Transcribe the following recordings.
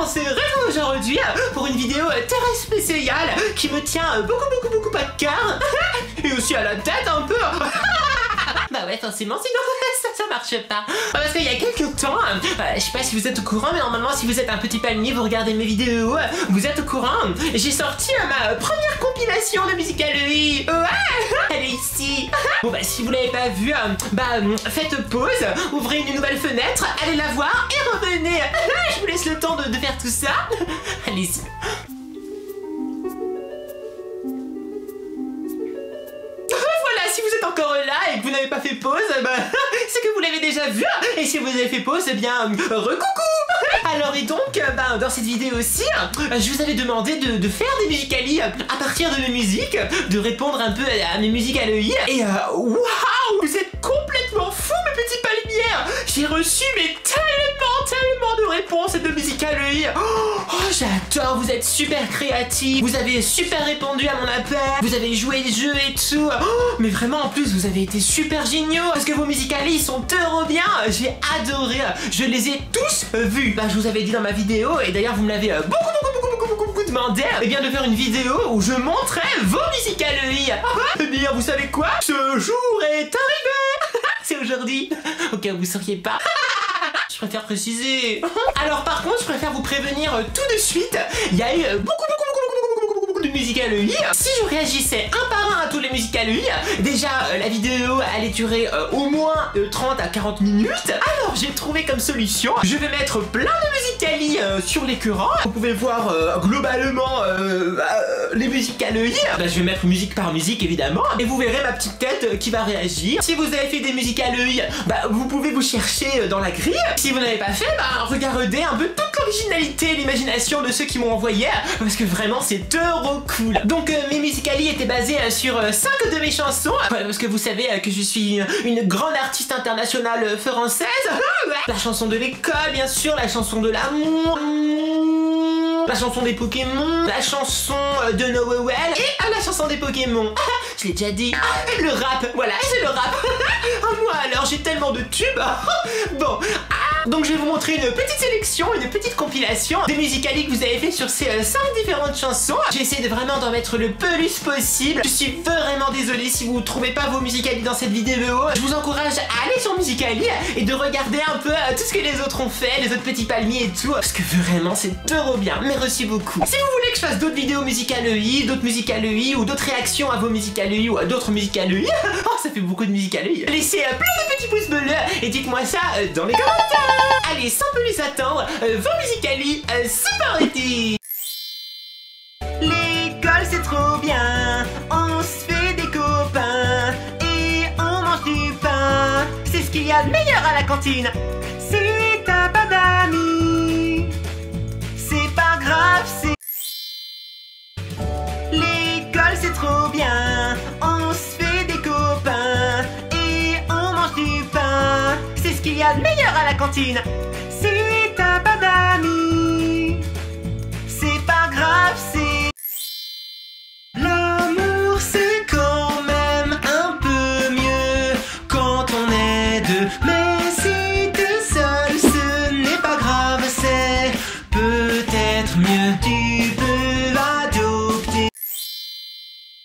se retrouve aujourd'hui pour une vidéo très spéciale qui me tient beaucoup à cœur et aussi à la tête un peu. Bah ouais, forcément, sinon ça marche pas. Parce qu'il y a quelques temps, je sais pas si vous êtes au courant, mais normalement si vous êtes un petit palmier, vous regardez mes vidéos, vous êtes au courant. J'ai sorti ma première compilation de Musical.ly. Ouais, elle est ici. Bon bah si vous l'avez pas vue, faites pause, ouvrez une nouvelle fenêtre, allez la voir et revenez. Je vous laisse le temps de faire tout ça. Allez-y. Si vous êtes encore là et que vous n'avez pas fait pause, c'est que vous l'avez déjà vu. Et si vous avez fait pause, eh bien, recoucou. Alors et donc, dans cette vidéo aussi, je vous avais demandé de faire des Musical.ly à partir de mes musiques, de répondre un peu à mes Musical.ly. Et waouh, vous êtes complètement fous, mes petits palmiers. J'ai reçu mais tellement de réponses de Musical.ly. Oh, j'adore, vous êtes super créatifs, vous avez super répondu à mon appel, vous avez joué le jeu et tout. Oh, mais vraiment en plus vous avez été super géniaux parce que vos Musical.ly ils sont trop bien. J'ai adoré, je les ai tous vus. Je vous avais dit dans ma vidéo et d'ailleurs vous me l'avez beaucoup demandé, eh bien de faire une vidéo où je montrais vos Musical.ly. Eh bien vous savez quoi, ce jour est arrivé. C'est aujourd'hui, au cas où vous sauriez pas. Je préfère préciser. Alors par contre, je préfère vous prévenir tout de suite. Il y a eu beaucoup de Musical.ly. Si je réagissais un par un à tous les Musical.ly, déjà la vidéo allait durer au moins 30 à 40 minutes. Alors j'ai trouvé comme solution, je vais mettre plein de Musical.ly sur l'écran. Vous pouvez voir globalement les Musical.ly. Je vais mettre musique par musique évidemment. Et vous verrez ma petite tête qui va réagir. Si vous avez fait des Musical.ly, vous pouvez vous chercher dans la grille. Si vous n'avez pas fait, regardez un peu toute l'originalité et l'imagination de ceux qui m'ont envoyé. Parce que vraiment c'est trop cool. Donc mes Musical.ly étaient basés sur 5 de mes chansons. Parce que vous savez que je suis une grande artiste internationale française. La chanson de l'école bien sûr, la chanson de l'amour, la chanson des Pokémon, la chanson de Noël et la chanson des Pokémon. Je l'ai déjà dit. Le rap, voilà, c'est le rap. Moi alors, j'ai tellement de tubes. Bon, donc je vais vous montrer une petite sélection, une petite compilation des Musical.ly que vous avez fait sur ces 5 différentes chansons. J'ai essayé de vraiment d'en mettre le plus possible. Je suis vraiment désolée si vous ne trouvez pas vos Musical.ly dans cette vidéo. Je vous encourage à aller sur Musical.ly et de regarder un peu tout ce que les autres ont fait, les autres petits palmiers et tout. Parce que vraiment, c'est trop bien. Merci beaucoup. Si vous voulez que je fasse d'autres vidéos Musical.ly, d'autres Musical.ly ou d'autres réactions à vos Musical.ly ou à d'autres Musical.ly, ça fait beaucoup de Musical.ly. Laissez plein de petits pouces bleus et dites-moi ça dans les commentaires. Allez, sans plus attendre, vos Musical.ly, c'est parti. L'école c'est trop bien, on se fait des copains et on mange du pain. C'est ce qu'il y a de meilleur à la cantine. Si t'as pas d'amis, c'est pas grave, c'est... L'école c'est trop bien, on se fait des copains et on mange du pain. C'est ce qu'il y a de meilleur à la cantine. Si t'as pas d'amis, c'est pas grave, c'est... L'amour c'est quand même un peu mieux quand on est deux. Mais si t'es seul, ce n'est pas grave, c'est peut-être mieux. Tu peux adopter.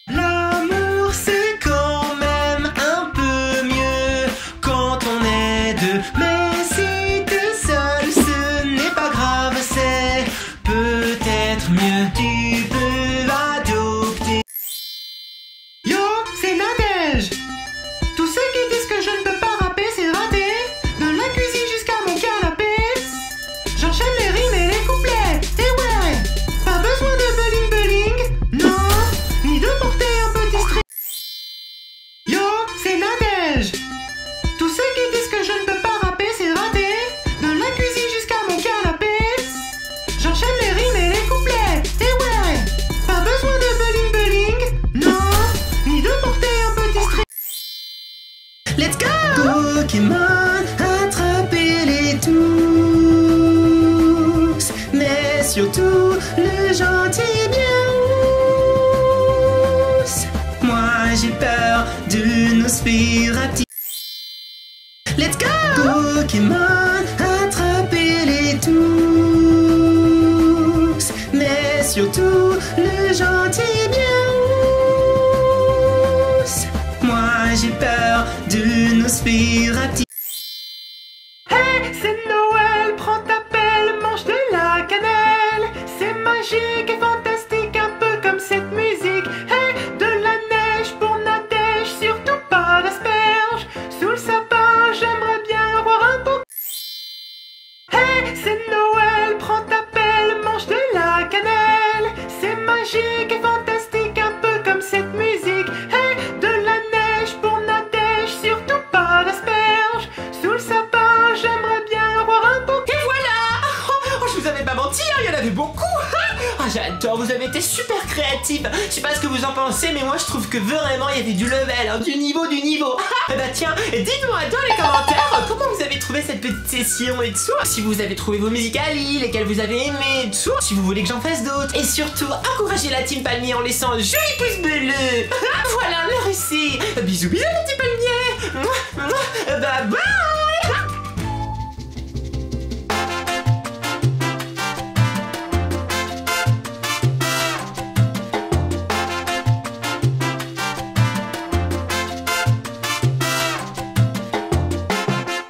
L'amour c'est quand même un peu mieux quand on est deux. Mais si t'es seul, ce n'est pas grave, c'est peut-être mieux. Tu peux adopter. Yo, c'est Nadège. Tous ceux qui disent que je ne peux pas rapper, c'est raté. De la cuisine jusqu'à mon canapé, j'enchaîne les rimes et les couplets. Et ouais, pas besoin de bling, non, ni de porter un petit string. Yo, c'est Nadège. Tous ceux qui disent que je ne peux pas rapper, c'est raté. De la cuisine jusqu'à mon canapé, j'enchaîne les rimes et les couplets. Et ouais, pas besoin de bling, non, ni de porter un petit string. Let's go! Pokémon, attrapez-les tous, mais surtout le gentil Miaous. Moi j'ai peur de nos spirati. Let's go! Pokémon, attrapez-les tous, surtout le gentil Miaouss. Moi j'ai peur de Nosferatu. Hey, c'est Noël, prends ta pelle, mange de la cannelle. C'est magique et fantastique, un peu comme cette musique. Hey, de la neige pour Nadège, surtout pas d'asperges. Sous le sapin, j'aimerais bien avoir un beau. Hey, c'est Noël, prends ta pelle, mange de la cannelle. C'est magique et fantastique, un peu comme cette musique. Hey, de la neige pour Nadège, surtout pas d'asperges. Sous le sapin, j'aimerais bien avoir un beau. Et voilà. Oh, je vous avais pas menti, hein, il y en avait beaucoup. Ah, j'adore, vous avez été super créatifs. Je sais pas ce que vous en pensez, mais moi je trouve que vraiment il y avait du level, hein, du niveau. Eh bah tiens, dites-moi dans les commentaires comment vous avez trouvé cette petite session et tout. Si vous avez trouvé vos musiques à Lille, lesquelles vous avez aimées et tout. Si vous voulez que j'en fasse d'autres. Et surtout, encouragez la team Palmier en laissant un joli pouce bleu. Voilà, le récit. Bisous, bisous les petits palmiers. Bye bye.